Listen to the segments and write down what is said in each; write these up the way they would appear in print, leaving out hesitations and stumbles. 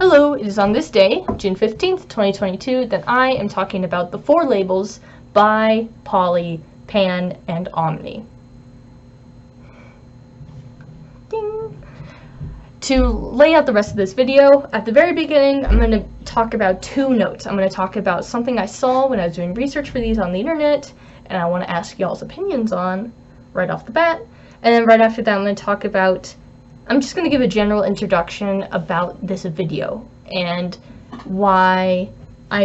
Hello, it is on this day, June 15th, 2022, that I am talking about the 4 labels bi, poly, pan, and omni. Ding! To lay out the rest of this video, at the very beginning, I'm going to talk about 2 notes. I'm going to talk about something I saw when I was doing research for these on the internet, and I want to ask y'all's opinions on right off the bat. And then right after that, I'm going to talk about I'm just going to give a general introduction about this video and why I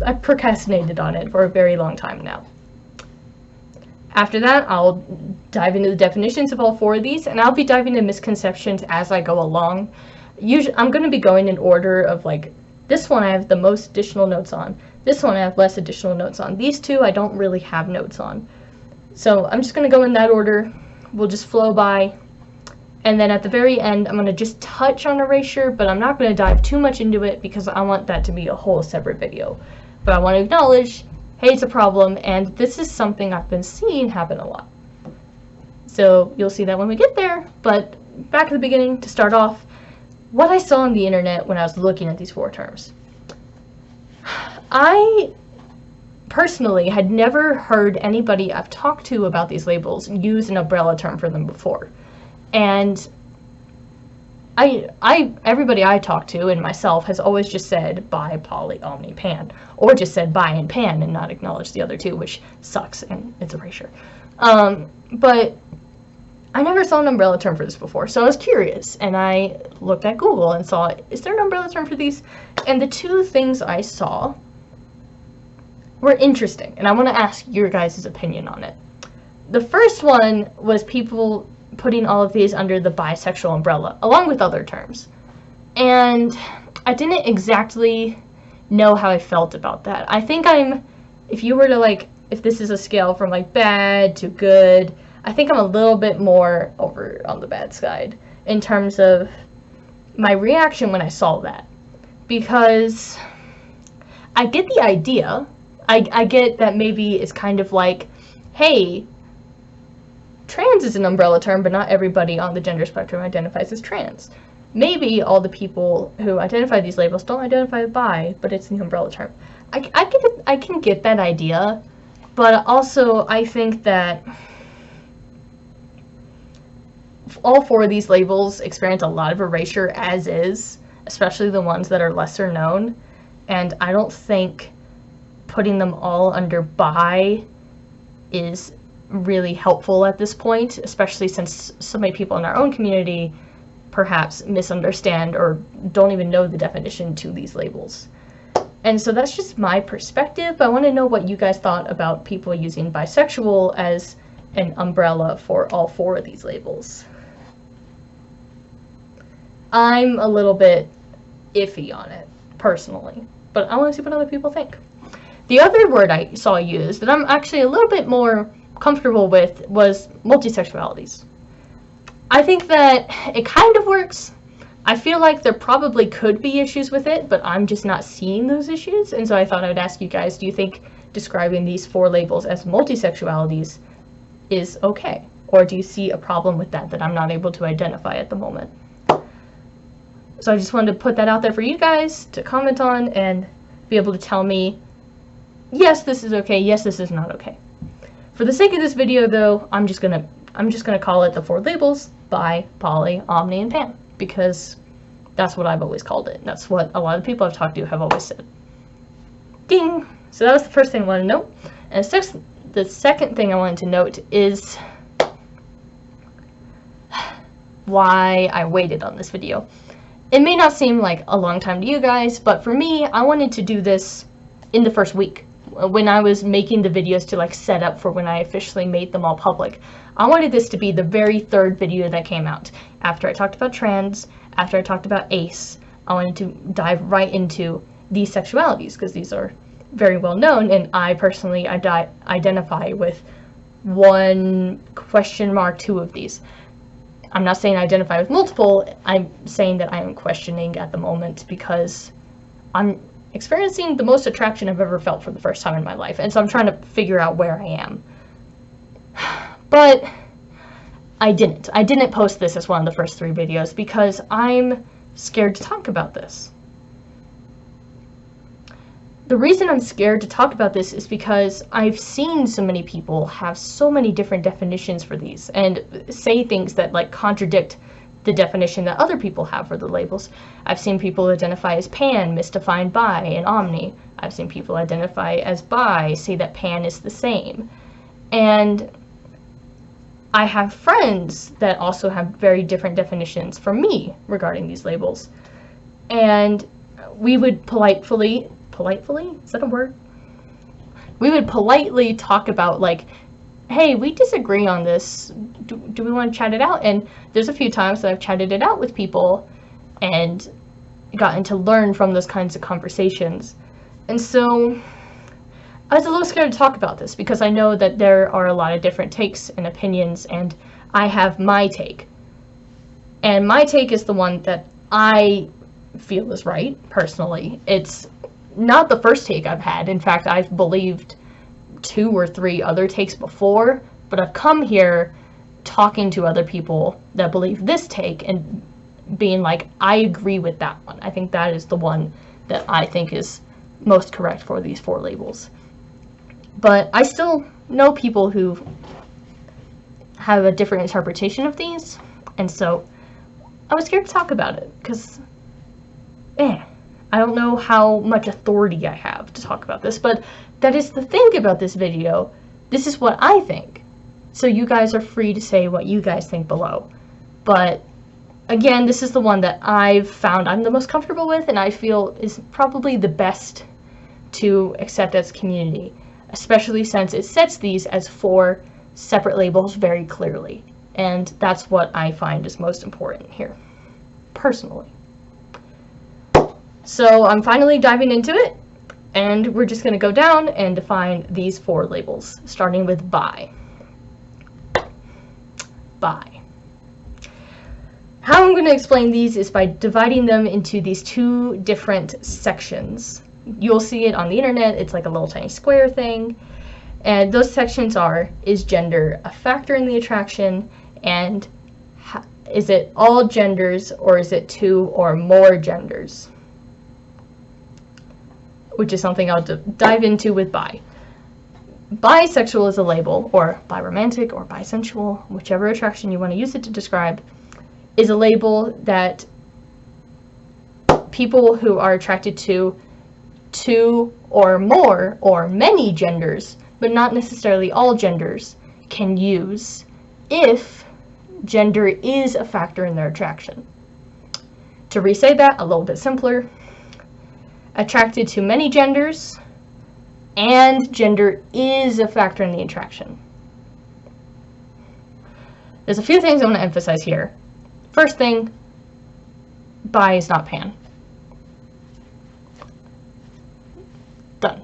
I procrastinated on it for a very long time now. After that, I'll dive into the definitions of all 4 of these, and I'll be diving into misconceptions as I go along. Usually, I'm going to be going in order of like, this one I have the most additional notes on, this one I have less additional notes on, these 2 I don't really have notes on. So I'm just going to go in that order. We'll just flow by. And then at the very end, I'm going to just touch on erasure, but I'm not going to dive too much into it because I want that to be a whole separate video. But I want to acknowledge, hey, it's a problem, and this is something I've been seeing happen a lot. So you'll see that when we get there, but back at the beginning, to start off, what I saw on the internet when I was looking at these 4 terms. I personally had never heard anybody I've talked to about these labels use an umbrella term for them before. And everybody I talk to, and myself, has always just said bi, poly, omni, pan, or just said bi and pan and not acknowledged the other 2, which sucks, and it's erasure. But I never saw an umbrella term for this before, so I was curious, and I looked at Google and saw, is there an umbrella term for these? And the 2 things I saw were interesting, and I want to ask your guys' opinion on it. The first one was people putting all of these under the bisexual umbrella, along with other terms. And I didn't exactly know how I felt about that. I think if you were to like, if this is a scale from like bad to good, I think I'm a little bit more over on the bad side in terms of my reaction when I saw that. Because I get the idea. I get that maybe it's kind of like, hey, trans is an umbrella term, but not everybody on the gender spectrum identifies as trans. Maybe all the people who identify these labels don't identify as bi, but it's the umbrella term. I can get that idea, but also I think that all 4 of these labels experience a lot of erasure as is, especially the ones that are lesser known, and I don't think putting them all under bi is really helpful at this point, especially since so many people in our own community perhaps misunderstand or don't even know the definition to these labels. And so that's just my perspective. I want to know what you guys thought about people using bisexual as an umbrella for all 4 of these labels. I'm a little bit iffy on it, personally, but I want to see what other people think. The other word I saw used that I'm actually a little bit more comfortable with was multisexualities. I think that it kind of works. I feel like there probably could be issues with it, but I'm just not seeing those issues, and so I thought I would ask you guys, do you think describing these 4 labels as multisexualities is okay? Or do you see a problem with that I'm not able to identify at the moment? So I just wanted to put that out there for you guys to comment on and be able to tell me, yes, this is okay, yes, this is not okay. For the sake of this video, though, I'm just gonna call it the 4 labels: bi, poly, omni, and pan, because that's what I've always called it. That's what a lot of people I've talked to have always said. Ding! So that was the first thing I wanted to note. And the second thing I wanted to note is why I waited on this video. It may not seem like a long time to you guys, but for me, I wanted to do this in the first week. When I was making the videos to like set up for when I officially made them all public. I wanted this to be the very 3rd video that came out. After I talked about trans, after I talked about ace, I wanted to dive right into these sexualities because these are very well known, and I personally identify with 1 question mark 2 of these. I'm not saying I identify with multiple, I'm saying that I am questioning at the moment because I'm experiencing the most attraction I've ever felt for the first time in my life, and so I'm trying to figure out where I am. But I didn't post this as one of the first 3 videos because I'm scared to talk about this. The reason I'm scared to talk about this is because I've seen so many people have so many different definitions for these and say things that like contradict the definition that other people have for the labels. I've seen people identify as pan, misdefined bi, and omni. I've seen people identify as bi, say that pan is the same. And I have friends that also have very different definitions from me regarding these labels. And we would politely, is that a word? We would politely talk about like, hey, we disagree on this. Do we want to chat it out? And there's a few times that I've chatted it out with people and gotten to learn from those kinds of conversations. And so I was a little scared to talk about this because I know that there are a lot of different takes and opinions, and I have my take. And my take is the one that I feel is right, personally. It's not the first take I've had. In fact, I've believed 2 or 3 other takes before, but I've come here talking to other people that believe this take and being like, I agree with that one. I think that is the one that I think is most correct for these 4 labels. But I still know people who have a different interpretation of these, and so I was scared to talk about it because I don't know how much authority I have to talk about this, but that is the thing about this video. This is what I think. So you guys are free to say what you guys think below. But again, this is the one that I've found I'm the most comfortable with and I feel is probably the best to accept as a community, especially since it sets these as 4 separate labels very clearly. And that's what I find is most important here, personally. So I'm finally diving into it, and we're just going to go down and define these 4 labels, starting with bi. Bi. How I'm going to explain these is by dividing them into these 2 different sections. You'll see it on the internet. It's like a little tiny square thing. And those sections are, is gender a factor in the attraction? And is it all genders, or is it 2 or more genders? Which is something I'll dive into with bi. Bisexual is a label, or biromantic, or bisensual, whichever attraction you want to use it to describe, is a label that people who are attracted to 2 or more, or many genders, but not necessarily all genders, can use if gender is a factor in their attraction. To re-say that a little bit simpler, attracted to many genders, and gender is a factor in the attraction. There's a few things I want to emphasize here. First thing, bi is not pan. Done.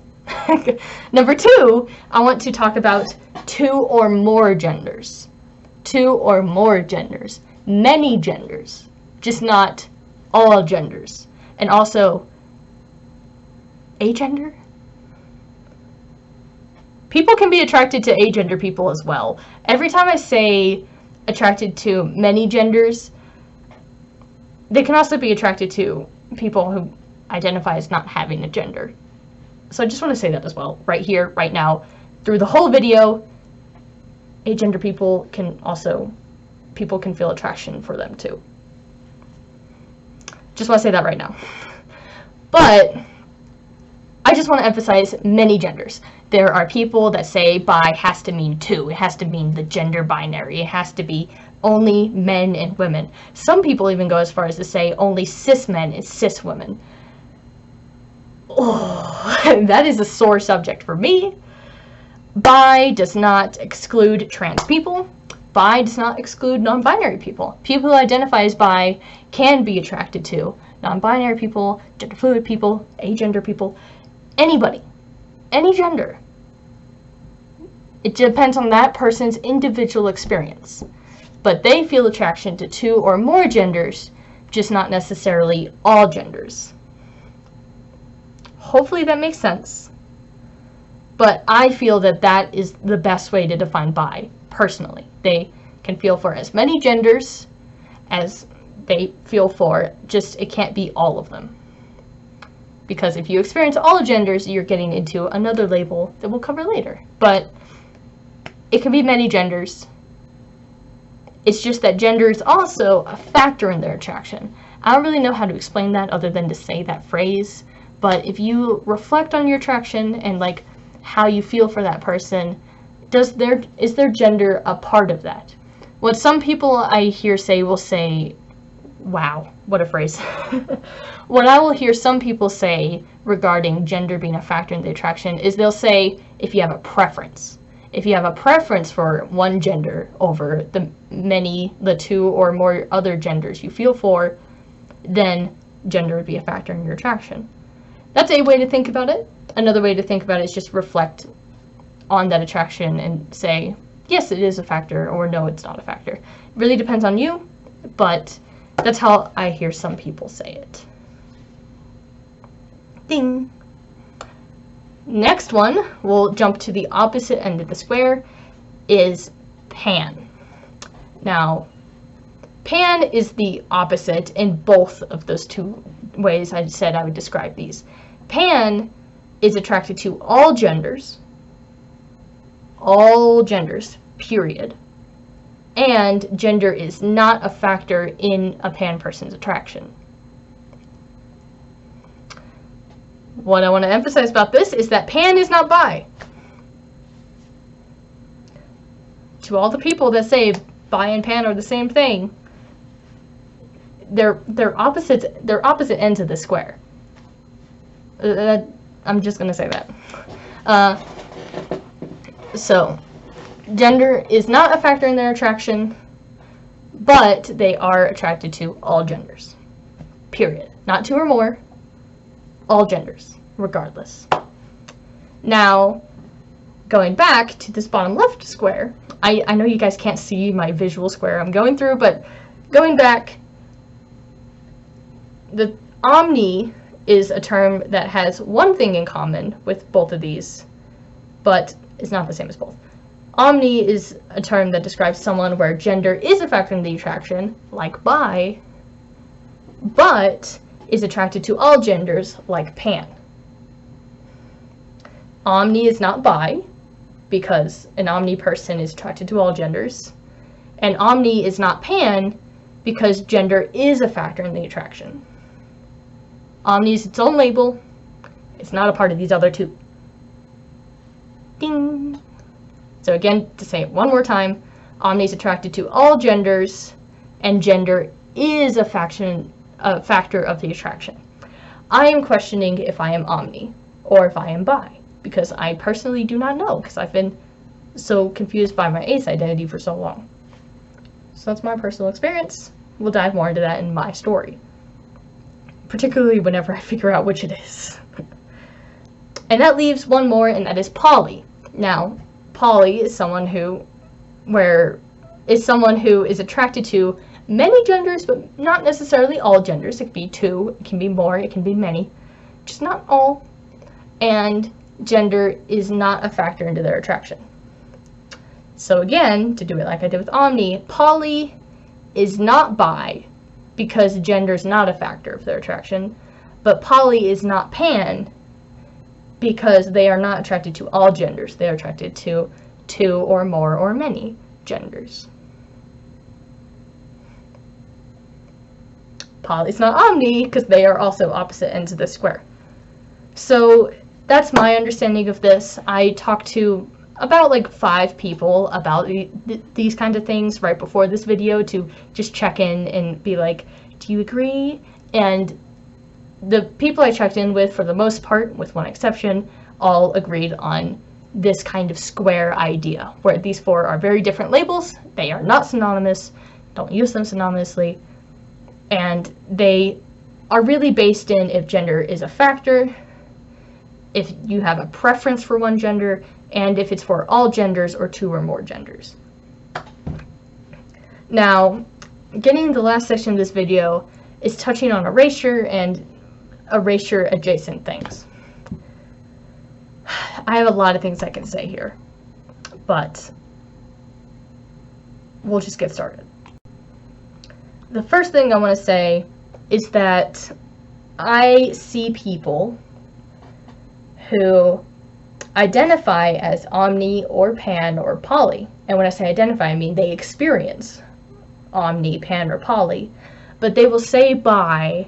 Number 2, I want to talk about 2 or more genders. 2 or more genders. Many genders, just not all genders. And also, agender? People can be attracted to agender people as well. Every time I say attracted to many genders, they can also be attracted to people who identify as not having a gender. So I just want to say that as well, right here, right now, through the whole video. Agender people can feel attraction for them too. Just want to say that right now. But I just want to emphasize many genders. There are people that say bi has to mean 2. It has to mean the gender binary. It has to be only men and women. Some people even go as far as to say only cis men and cis women. Oh, that is a sore subject for me. Bi does not exclude trans people. Bi does not exclude non-binary people. People who identify as bi can be attracted to non-binary people, gender fluid people, agender people, anybody, any gender. It depends on that person's individual experience. But they feel attraction to 2 or more genders, just not necessarily all genders. Hopefully that makes sense. But I feel that that is the best way to define bi, personally. They can feel for as many genders as they feel for, just it can't be all of them. Because if you experience all genders, you're getting into another label that we'll cover later. But it can be many genders. It's just that gender is also a factor in their attraction. I don't really know how to explain that other than to say that phrase. But if you reflect on your attraction and like how you feel for that person, is their gender a part of that? What some people I hear say will say, wow, what a phrase. What I will hear some people say regarding gender being a factor in the attraction is they'll say, if you have a preference. If you have a preference for one gender over the two or more other genders you feel for, then gender would be a factor in your attraction. That's a way to think about it. Another way to think about it is just reflect on that attraction and say, yes, it is a factor, or no, it's not a factor. It really depends on you, but that's how I hear some people say it. Ding! Next one, we'll jump to the opposite end of the square, is pan. Now, pan is the opposite in both of those two ways I said I would describe these. Pan is attracted to all genders, period. And gender is not a factor in a pan person's attraction. What I want to emphasize about this is that pan is not bi. To all the people that say bi and pan are the same thing, they're opposite ends of the square. I'm just gonna say that. So, gender is not a factor in their attraction, but they are attracted to all genders. Period. Not two or more. All genders, regardless. Now, going back to this bottom left square, I know you guys can't see my visual square I'm going through, but going back, the Omni is a term that has one thing in common with both of these, but is not the same as both. Omni is a term that describes someone where gender is a factor in the attraction, like bi, but is attracted to all genders, like pan. Omni is not bi, because an Omni person is attracted to all genders, and Omni is not pan, because gender is a factor in the attraction. Omni is its own label. It's not a part of these other two. Ding! So again, to say it one more time, Omni is attracted to all genders, and gender is a factor of the attraction. I am questioning if I am Omni, or if I am bi, because I personally do not know, because I've been so confused by my ace identity for so long. So that's my personal experience. We'll dive more into that in my story, particularly whenever I figure out which it is. And that leaves one more, and that is poly. Now, poly is someone who is attracted to many genders, but not necessarily all genders. It can be two, it can be more, it can be many, just not all. And gender is not a factor into their attraction. So again, to do it like I did with Omni, poly is not bi, because gender is not a factor of their attraction, but poly is not pan, because they are not attracted to all genders. They are attracted to two or more or many genders. Poly is not Omni, because they are also opposite ends of the square. So that's my understanding of this. I talked to about like 5 people about these kinds of things right before this video to just check in and be like, do you agree? And the people I checked in with, for the most part, with one exception, all agreed on this kind of square idea, where these 4 are very different labels. They are not synonymous. Don't use them synonymously. And they are really based in if gender is a factor, if you have a preference for one gender, and if it's for all genders or 2 or more genders. Now, getting the last section of this video is touching on erasure and erasure adjacent things. I have a lot of things I can say here, but we'll just get started. the first thing I want to say is that I see people who identify as omni or pan or poly. And when I say identify, I mean they experience omni, pan, or poly, but they will say bi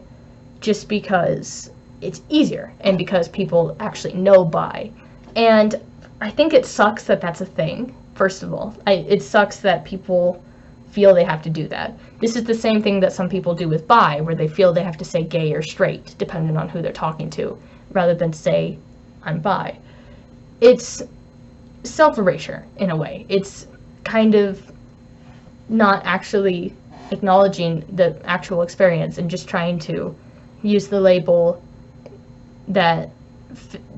just because it's easier and because people actually know bi. And I think it sucks that that's a thing, first of all. It sucks that people feel they have to do that. This is the same thing that some people do with bi, where they feel they have to say gay or straight, depending on who they're talking to, rather than say, I'm bi. It's self-erasure, in a way. It's kind of not actually acknowledging the actual experience and just trying to use the label that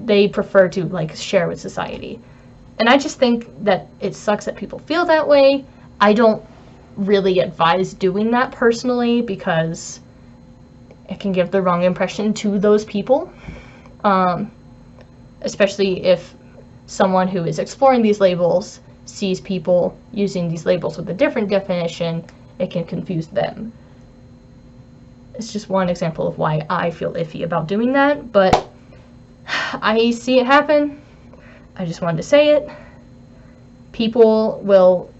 they prefer to, like, share with society. And I just think that it sucks that people feel that way. I don't really advise doing that personally because it can give the wrong impression to those people, especially if someone who is exploring these labels sees people using these labels with a different definition. It can confuse them. It's just one example of why I feel iffy about doing that, but I see it happen. I just wanted to say it. People will...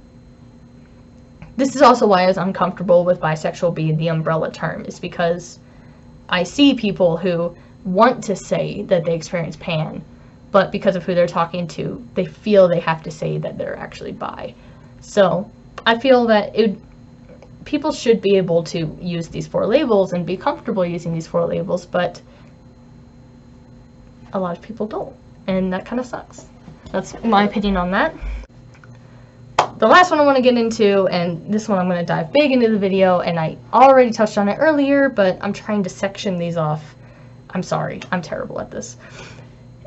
This is also why I was uncomfortable with bisexual being the umbrella term, is because I see people who want to say that they experience pan, but because of who they're talking to, they feel they have to say that they're actually bi. So I feel that people should be able to use these 4 labels and be comfortable using these 4 labels, but a lot of people don't, and that kind of sucks. That's my opinion on that. The last one I want to get into, and this one I'm going to dive big into the video, and I already touched on it earlier, but I'm trying to section these off. I'm sorry, I'm terrible at this.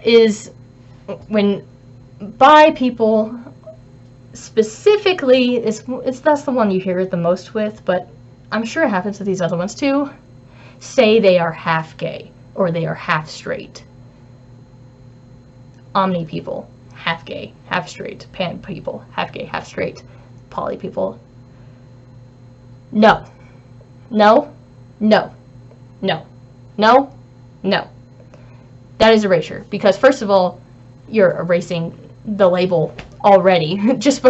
Is when bi people, specifically, that's the one you hear it the most with, but I'm sure it happens with these other ones too, say they are half gay or they are half straight. Omni people, half gay, half straight. Pan people, half gay, half straight. Poly people. No. No. No. No. No. No. That is erasure. Because first of all, you're erasing the label already. just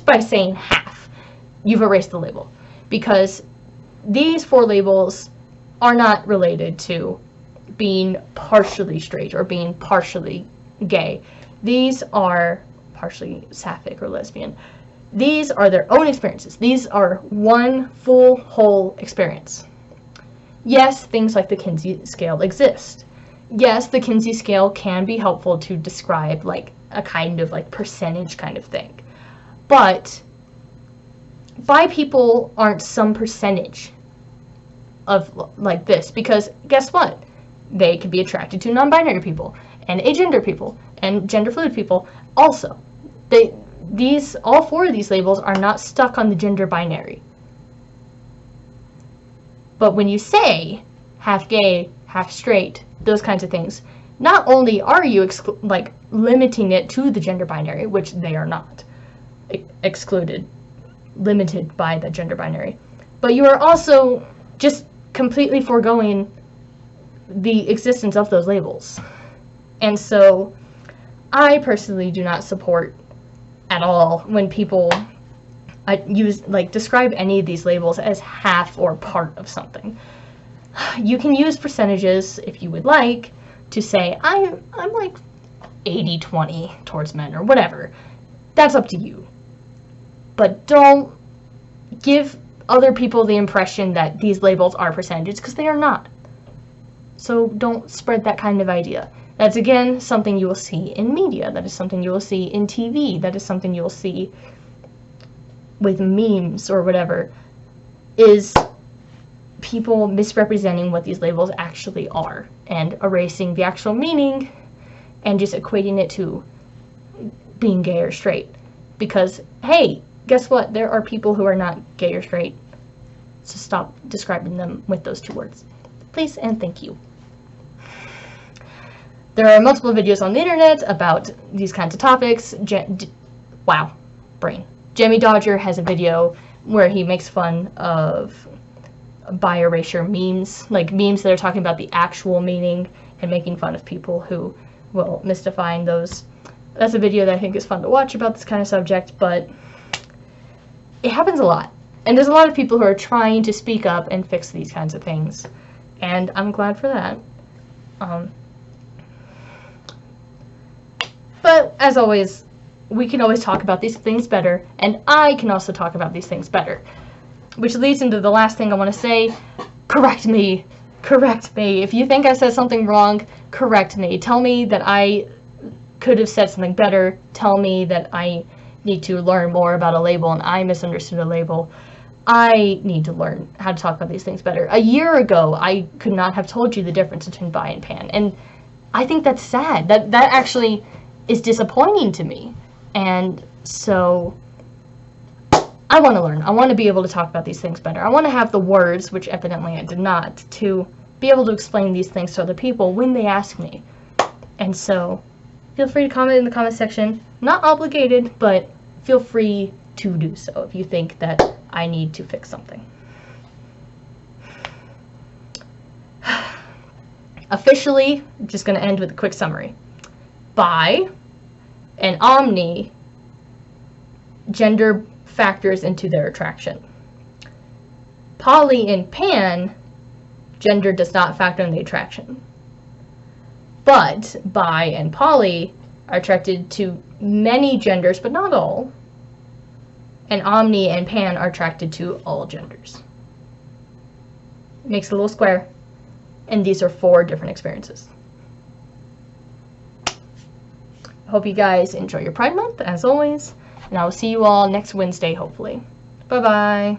by saying half. You've erased the label. Because these 4 labels are not related to being partially straight or being partially gay. These are partially sapphic or lesbian. These are their own experiences. These are one full, whole experience. Yes, things like the Kinsey scale exist. Yes, the Kinsey scale can be helpful to describe like a kind of like percentage kind of thing. But bi people aren't some percentage of like this, because guess what? They could be attracted to non-binary people and agender people and gender fluid people also. All 4 of these labels are not stuck on the gender binary. But when you say half gay, half straight, those kinds of things, not only are you like limiting it to the gender binary, which they are not limited by the gender binary, but you are also just completely foregoing the existence of those labels. And so I personally do not support at all when people describe any of these labels as half or part of something. You can use percentages if you would like to say I'm like 80-20 towards men or whatever. That's up to you. But don't give other people the impression that these labels are percentages, because they are not. So don't spread that kind of idea. That's, again, something you will see in media. That is something you will see in TV. That is something you will see with memes or whatever, is people misrepresenting what these labels actually are and erasing the actual meaning and just equating it to being gay or straight. Because, hey, guess what? There are people who are not gay or straight. So stop describing them with those 2 words. Please and thank you. There are multiple videos on the internet about these kinds of topics. Wow, brain. Jamie Dodger has a video where he makes fun of bi erasure memes, like memes that are talking about the actual meaning and making fun of people who will misdefine those. That's a video that I think is fun to watch about this kind of subject, but it happens a lot. And there's a lot of people who are trying to speak up and fix these kinds of things. And I'm glad for that. But as always, we can always talk about these things better, and I can also talk about these things better. Which leads into the last thing I want to say. Correct me. Correct me. If you think I said something wrong, correct me. Tell me that I could have said something better. Tell me that I need to learn more about a label and I misunderstood a label. I need to learn how to talk about these things better. A year ago, I could not have told you the difference between bi and pan, and I think that's sad. That actually is disappointing to me. And so I want to learn. I want to be able to talk about these things better. I want to have the words, which evidently I did not, to be able to explain these things to other people when they ask me. And so feel free to comment in the comment section. Not obligated, but feel free to do so if you think that I need to fix something. Officially, I'm just going to end with a quick summary. Bi and omni, gender factors into their attraction. Poly and pan, gender does not factor in the attraction. But bi and poly are attracted to many genders, but not all. And omni and pan are attracted to all genders. It makes a little square. And these are 4 different experiences. I hope you guys enjoy your Pride Month, as always. And I will see you all next Wednesday, hopefully. Bye-bye.